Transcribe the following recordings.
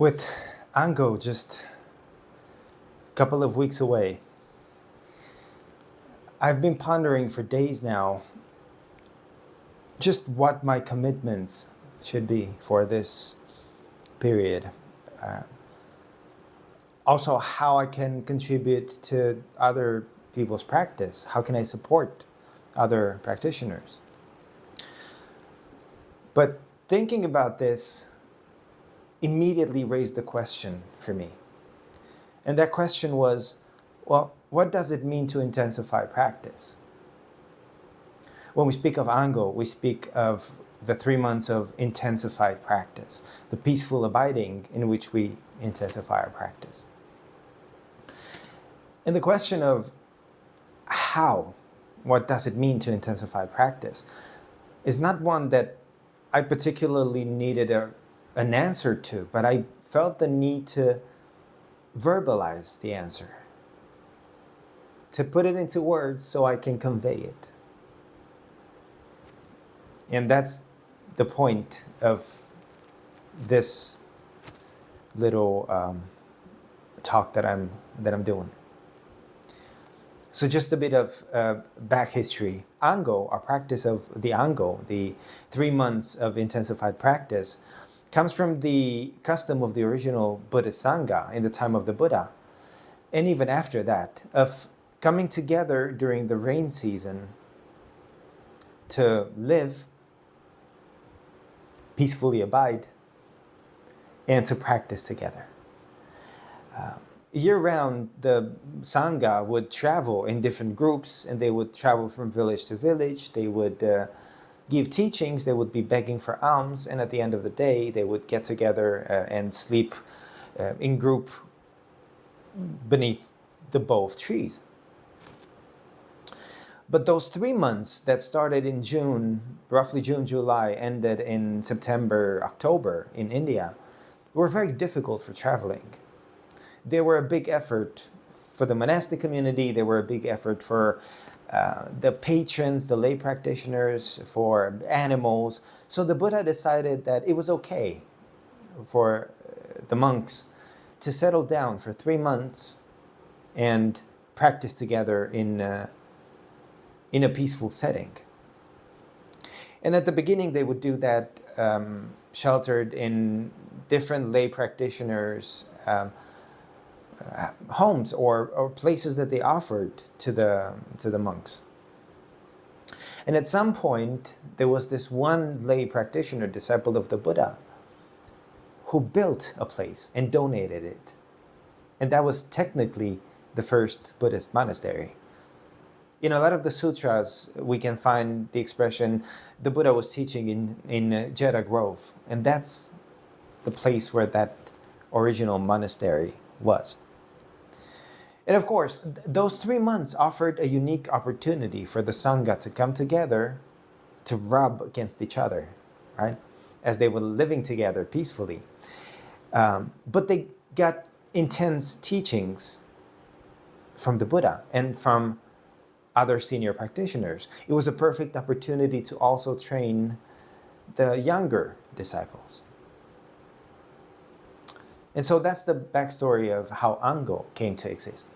With Ango just a couple of weeks away, I've been pondering for days now just what my commitments should be for this period. Uh, Also, how I can contribute to other people's practice. How can I support other practitioners? But thinking about this immediately raised the question for me. And that question was, well, what does it mean to intensify practice? When we speak of Ango, we speak of the 3 months of intensified practice, the peaceful abiding in which we intensify our practice. And the question of how, what does it mean to intensify practice, is not one that I particularly needed an answer to, but I felt the need to verbalize the answer, to put it into words so I can convey it. And that's the point of this little talk that I'm doing. So just a bit of back history. Ango, our practice of the Ango, the 3 months of intensified practice, comes from the custom of the original Buddhist Sangha in the time of the Buddha, and even after that, of coming together during the rain season to live, peacefully abide, and to practice together. Year-round, the Sangha would travel in different groups, and they would travel from village to village. They would give teachings, they would be begging for alms, and at the end of the day, they would get together and sleep in group beneath the bough of trees. But those 3 months that started in June, roughly June, July, ended in September, October in India, were very difficult for traveling. They were a big effort for the monastic community. They were a big effort for the patrons, the lay practitioners, for animals. So the Buddha decided that it was okay for the monks to settle down for 3 months and practice together in a peaceful setting. And at the beginning, they would do that sheltered in different lay practitioners' homes or places that they offered to the monks. And at some point, there was this one lay practitioner, disciple of the Buddha, who built a place and donated it. And that was technically the first Buddhist monastery. In a lot of the sutras, we can find the expression, the Buddha was teaching in Jeta Grove. And that's the place where that original monastery was. And of course, those 3 months offered a unique opportunity for the Sangha to come together to rub against each other, right? As they were living together peacefully. But they got intense teachings from the Buddha and from other senior practitioners. It was a perfect opportunity to also train the younger disciples. And so that's the backstory of how Ango came to exist.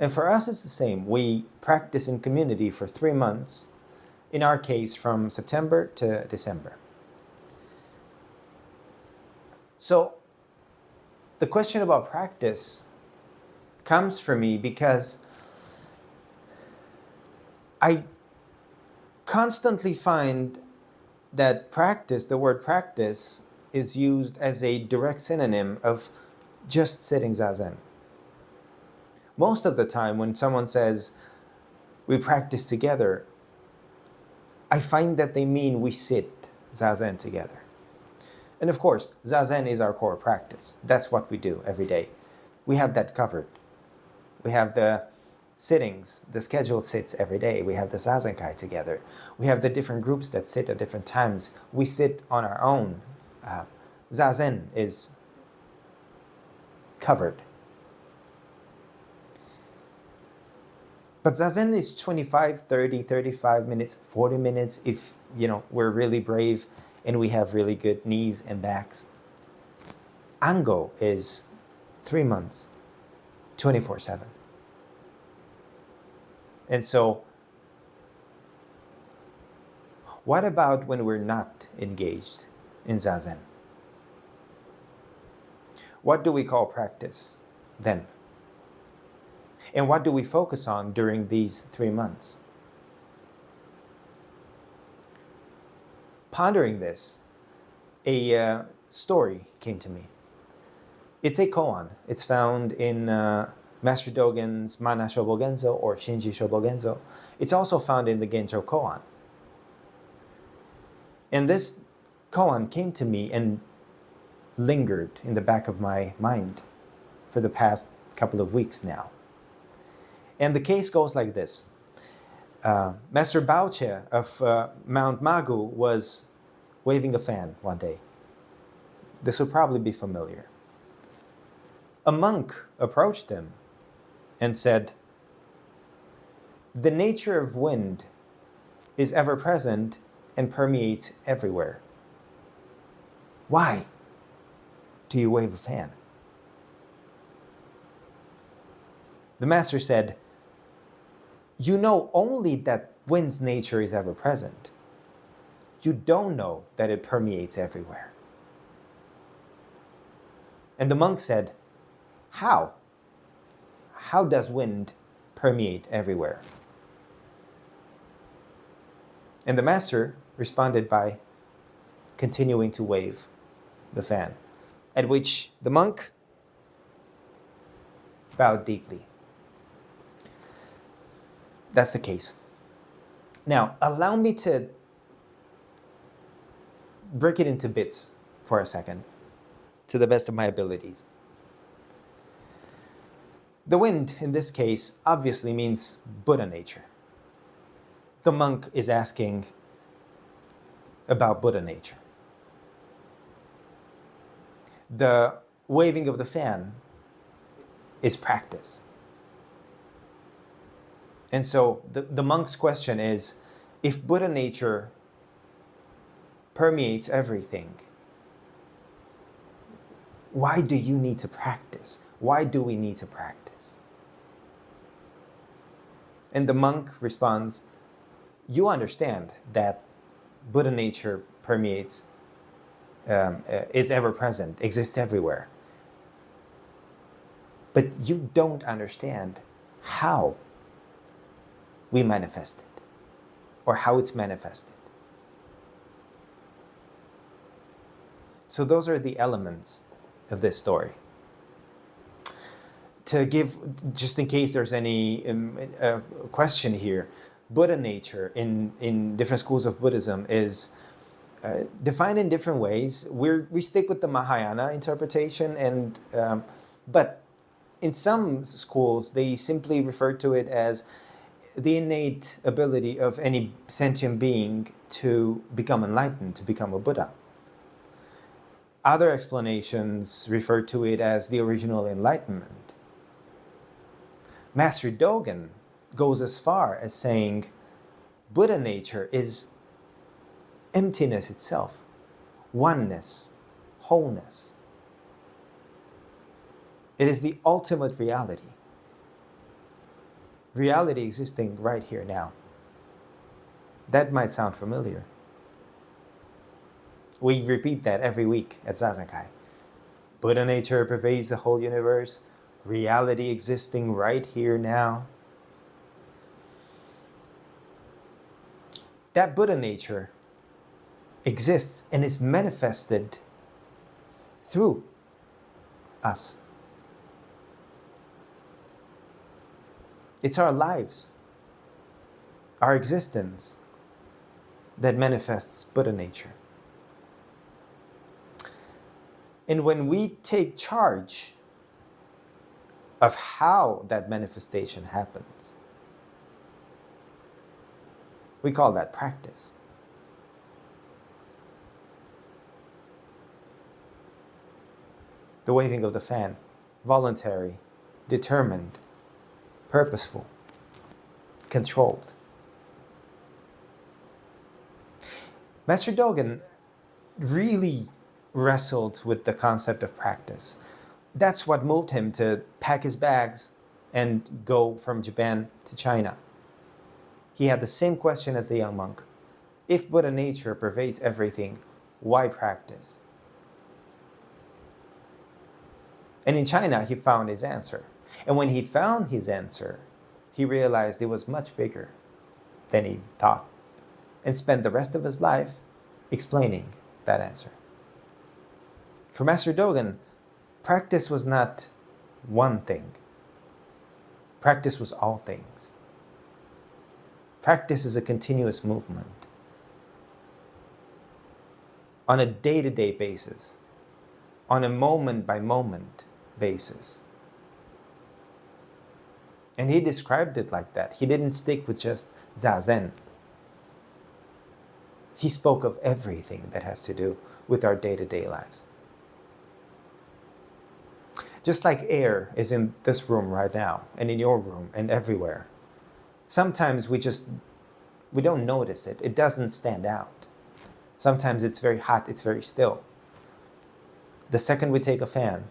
And for us, it's the same. We practice in community for 3 months, in our case, from September to December. So the question about practice comes for me because I constantly find that practice, the word practice, is used as a direct synonym of just sitting zazen. Most of the time when someone says, we practice together, I find that they mean we sit zazen together. And of course, zazen is our core practice. That's what we do every day. We have that covered. We have the sittings, the scheduled sits every day. We have the zazenkai together. We have the different groups that sit at different times. We sit on our own. Zazen is covered. But zazen is 25, 30, 35 minutes, 40 minutes if, we're really brave and we have really good knees and backs. Ango is 3 months, 24/7. And so, what about when we're not engaged in Zazen? What do we call practice then? And what do we focus on during these 3 months? Pondering this, a story came to me. It's a koan. It's found in Master Dogen's Mana Shobogenzo or Shinji Shobogenzo. It's also found in the Genjo Koan. And this koan came to me and lingered in the back of my mind for the past couple of weeks now. And the case goes like this. Master Baoche of Mount Magu was waving a fan one day. This will probably be familiar. A monk approached him and said, "The nature of wind is ever present and permeates everywhere. Why do you wave a fan?" The master said, "You know only that wind's nature is ever present. You don't know that it permeates everywhere." And the monk said, "How? How does wind permeate everywhere?" And the master responded by continuing to wave the fan, at which the monk bowed deeply. That's the case. Now, allow me to break it into bits for a second, to the best of my abilities. The wind, in this case, obviously means Buddha nature. The monk is asking about Buddha nature. The waving of the fan is practice. And so the monk's question is, if Buddha nature permeates everything, why do you need to practice? Why do we need to practice? And the monk responds, you understand that Buddha nature permeates, is ever present, exists everywhere. But you don't understand how we manifest it, or how it's manifested. So those are the elements of this story. To give, just in case there's any question here, Buddha nature in different schools of Buddhism is defined in different ways. We stick with the Mahayana interpretation, and but in some schools they simply refer to it as the innate ability of any sentient being to become enlightened, to become a Buddha. Other explanations refer to it as the original enlightenment. Master Dogen goes as far as saying Buddha nature is emptiness itself, oneness, wholeness. It is the ultimate reality. Reality existing right here now. That might sound familiar. We repeat that every week at Zazenkai. Buddha nature pervades the whole universe. Reality existing right here now. That Buddha nature exists and is manifested through us. It's our lives, our existence, that manifests Buddha nature. And when we take charge of how that manifestation happens, we call that practice. The waving of the fan, voluntary, determined, purposeful, controlled. Master Dogen really wrestled with the concept of practice. That's what moved him to pack his bags and go from Japan to China. He had the same question as the young monk. If Buddha nature pervades everything, why practice? And in China, he found his answer. And when he found his answer, he realized it was much bigger than he thought, and spent the rest of his life explaining that answer. For Master Dogen, practice was not one thing. Practice was all things. Practice is a continuous movement on a day-to-day basis, on a moment-by-moment basis. And he described it like that. He didn't stick with just Zazen. He spoke of everything that has to do with our day-to-day lives. Just like air is in this room right now, and in your room, and everywhere. Sometimes we don't notice it. It doesn't stand out. Sometimes it's very hot, it's very still. The second we take a fan,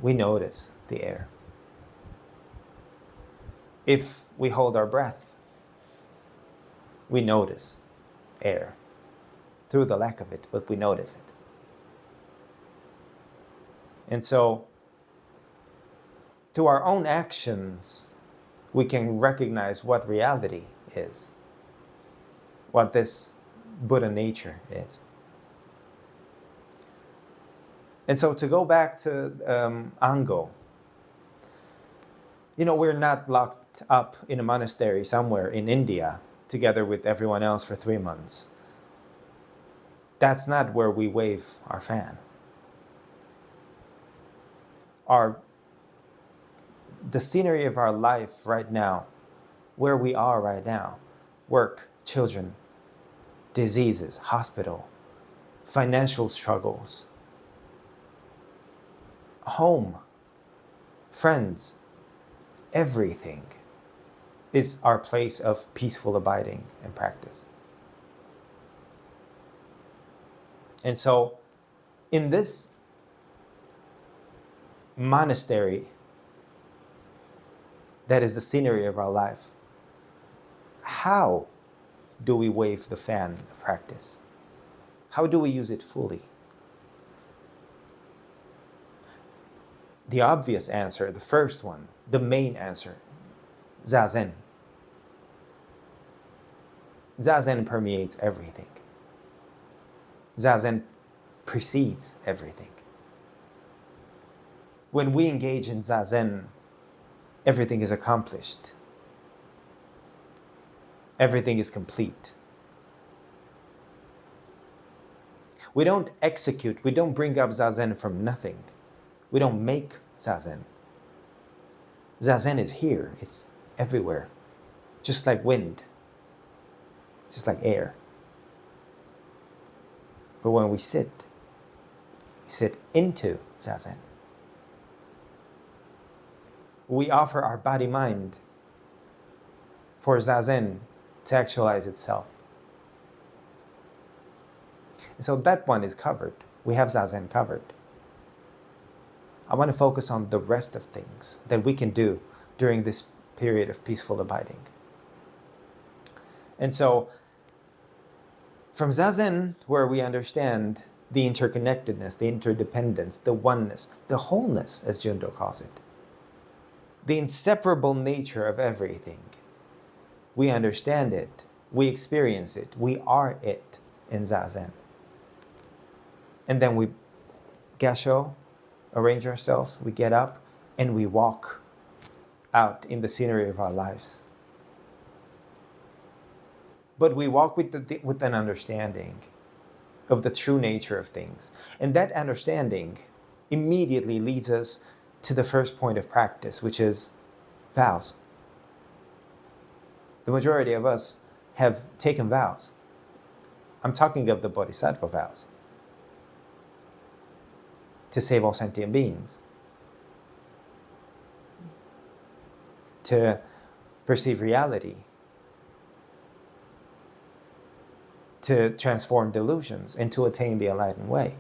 we notice the air. If we hold our breath, we notice air. Through the lack of it, but we notice it. And so, through our own actions, we can recognize what reality is, what this Buddha nature is. And so to go back to Ango, we're not locked up in a monastery somewhere in India together with everyone else for 3 months. That's not where we wave our fan. The scenery of our life right now, where we are right now, work, children, diseases, hospital, financial struggles, home, friends, everything is our place of peaceful abiding and practice. And so, in this monastery that is the scenery of our life, how do we wave the fan of practice? How do we use it fully? The obvious answer, the first one, the main answer, Zazen. Zazen permeates everything. Zazen precedes everything. When we engage in Zazen, everything is accomplished. Everything is complete. We don't execute, we don't bring up Zazen from nothing. We don't make Zazen. Zazen is here, it's everywhere. Just like wind, just like air. But when we sit into Zazen. We offer our body-mind for Zazen to actualize itself. And so that one is covered. We have Zazen covered. I want to focus on the rest of things that we can do during this period of peaceful abiding. And so, from Zazen, where we understand the interconnectedness, the interdependence, the oneness, the wholeness, as Jundo calls it, the inseparable nature of everything, we understand it, we experience it, we are it in Zazen. And then we gasho, arrange ourselves, we get up, and we walk out in the scenery of our lives. But we walk with an understanding of the true nature of things. And that understanding immediately leads us to the first point of practice, which is vows. The majority of us have taken vows. I'm talking of the Bodhisattva vows. To save all sentient beings. To perceive reality. to transform delusions and to attain the enlightened way.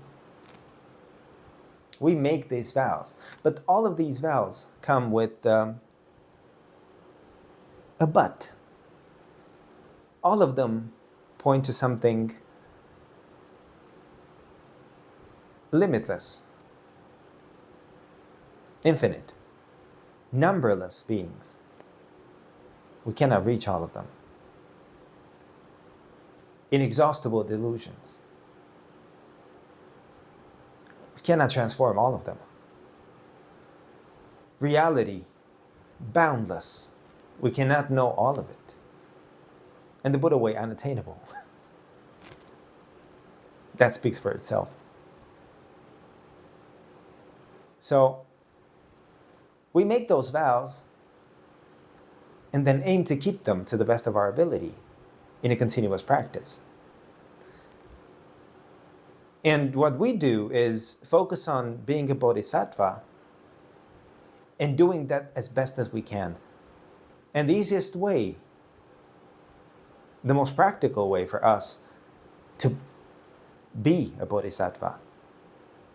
We make these vows, but all of these vows come with a but. All of them point to something limitless, infinite, numberless beings. We cannot reach all of them. Inexhaustible delusions. We cannot transform all of them. Reality, boundless. We cannot know all of it. And the Buddha way, unattainable. That speaks for itself. So, we make those vows and then aim to keep them to the best of our ability in a continuous practice. And what we do is focus on being a bodhisattva and doing that as best as we can. And the easiest way, the most practical way for us to be a bodhisattva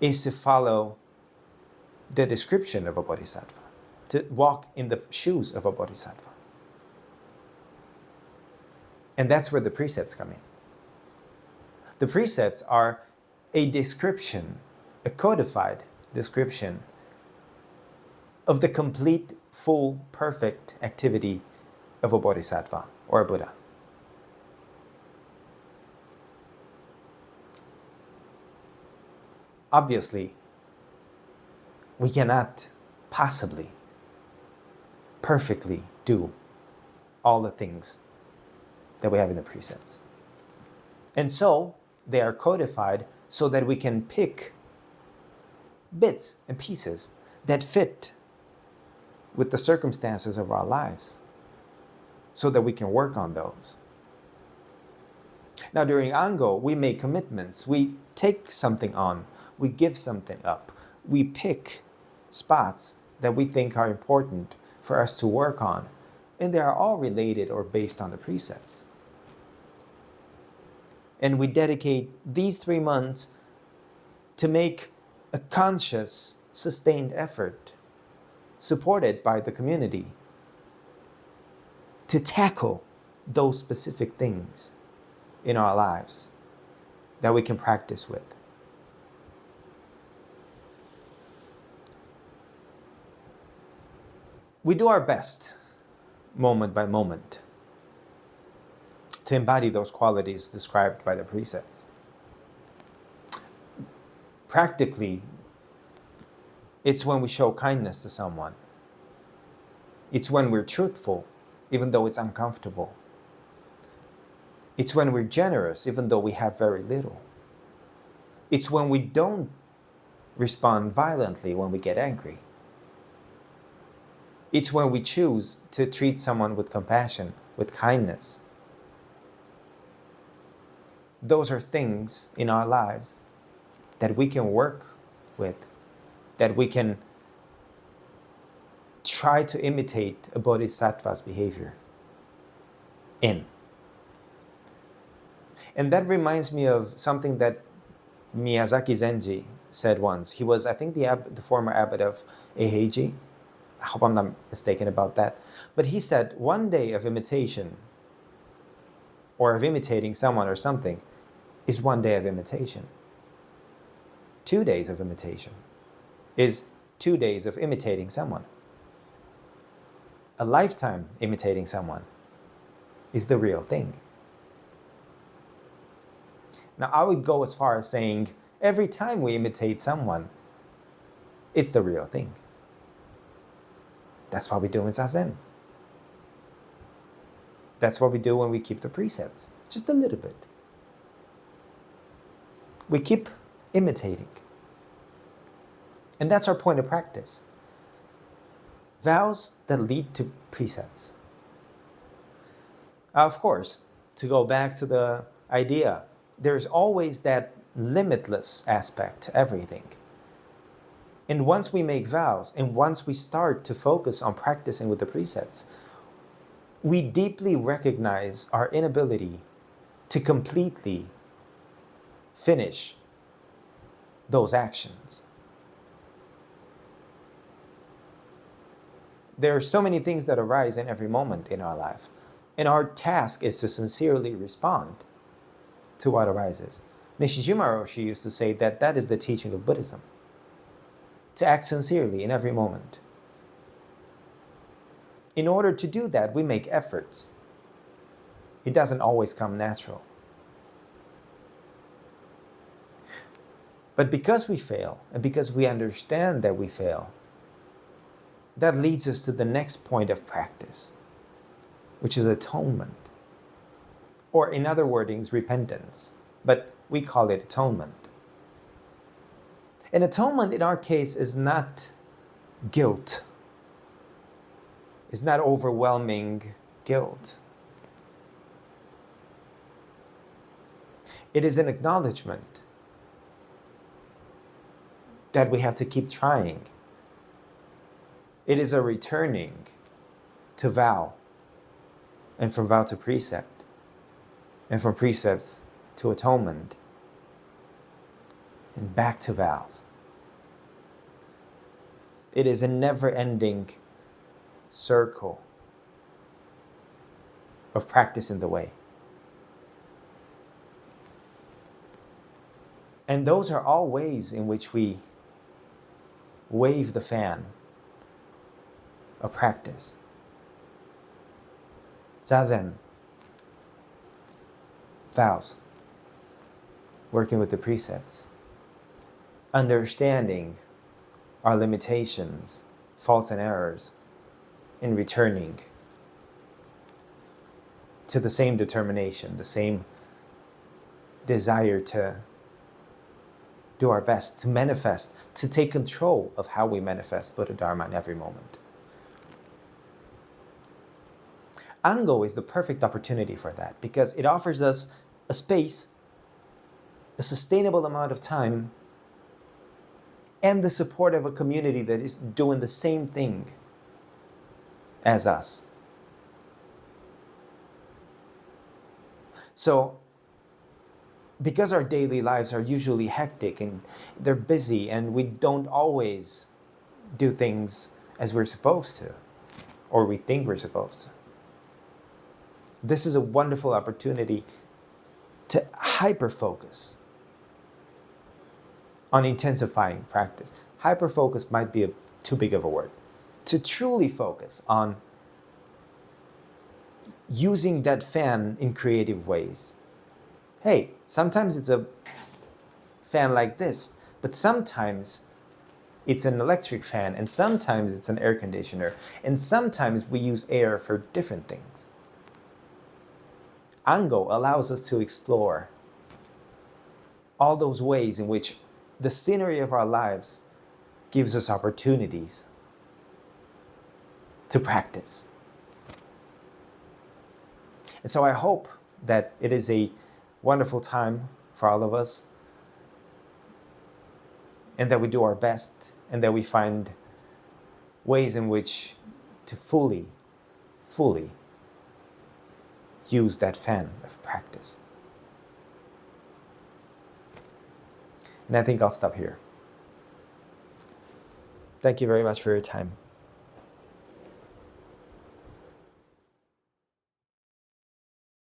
is to follow the description of a bodhisattva, to walk in the shoes of a bodhisattva. And that's where the precepts come in. The precepts are a description, a codified description of the complete, full, perfect activity of a bodhisattva or a Buddha. Obviously, we cannot possibly perfectly do all the things that we have in the precepts. And so they are codified so that we can pick bits and pieces that fit with the circumstances of our lives so that we can work on those. Now, during Ango, we make commitments. We take something on. We give something up. We pick spots that we think are important for us to work on. And they are all related or based on the precepts. And we dedicate these 3 months to make a conscious, sustained effort, supported by the community, to tackle those specific things in our lives that we can practice with. We do our best, moment by moment, to embody those qualities described by the precepts. Practically, it's when we show kindness to someone. It's when we're truthful, even though it's uncomfortable. It's when we're generous, even though we have very little. It's when we don't respond violently when we get angry. It's when we choose to treat someone with compassion, with kindness. Those are things in our lives that we can work with, that we can try to imitate a bodhisattva's behavior in. And that reminds me of something that Miyazaki Zenji said once. He was, I think, the former abbot of Eiheiji. I hope I'm not mistaken about that. But he said, one day of imitation, or of imitating someone or something, is one day of imitation. 2 days of imitation is 2 days of imitating someone. A lifetime imitating someone is the real thing. Now, I would go as far as saying, every time we imitate someone, it's the real thing. That's what we do in Zazen. That's what we do when we keep the precepts. Just a little bit. We keep imitating. And that's our point of practice. Vows that lead to precepts. Of course, to go back to the idea, there's always that limitless aspect to everything. And once we make vows, and once we start to focus on practicing with the precepts, we deeply recognize our inability to completely finish those actions. There are so many things that arise in every moment in our life, and our task is to sincerely respond to what arises. Nishijima Roshi used to say that that is the teaching of Buddhism, to act sincerely in every moment. In order to do that, we make efforts. It doesn't always come natural. But because we fail, and because we understand that we fail, that leads us to the next point of practice, which is atonement. Or in other wordings, repentance. But we call it atonement. And atonement in our case is not guilt. It's not overwhelming guilt. It is an acknowledgement that we have to keep trying. It is a returning to vow, and from vow to precept, and from precepts to atonement, and back to vows. It is a never-ending circle of practice in the way. And those are all ways in which we wave the fan of practice. Zazen, vows, working with the precepts, understanding our limitations, faults and errors, in returning to the same determination, the same desire to do our best, to manifest, to take control of how we manifest Buddha Dharma in every moment. Ango is the perfect opportunity for that because it offers us a space, a sustainable amount of time, and the support of a community that is doing the same thing as us. So, because our daily lives are usually hectic and they're busy and we don't always do things as we're supposed to, or we think we're supposed to, this is a wonderful opportunity to hyper-focus on intensifying practice. Hyper-focus might be too big of a word. To truly focus on using that fan in creative ways. Hey, sometimes it's a fan like this, but sometimes it's an electric fan, and sometimes it's an air conditioner, and sometimes we use air for different things. Ango allows us to explore all those ways in which the scenery of our lives gives us opportunities to practice. And so I hope that it is a wonderful time for all of us, and that we do our best, and that we find ways in which to fully use that fan of practice. And I think I'll stop here. Thank you very much for your time.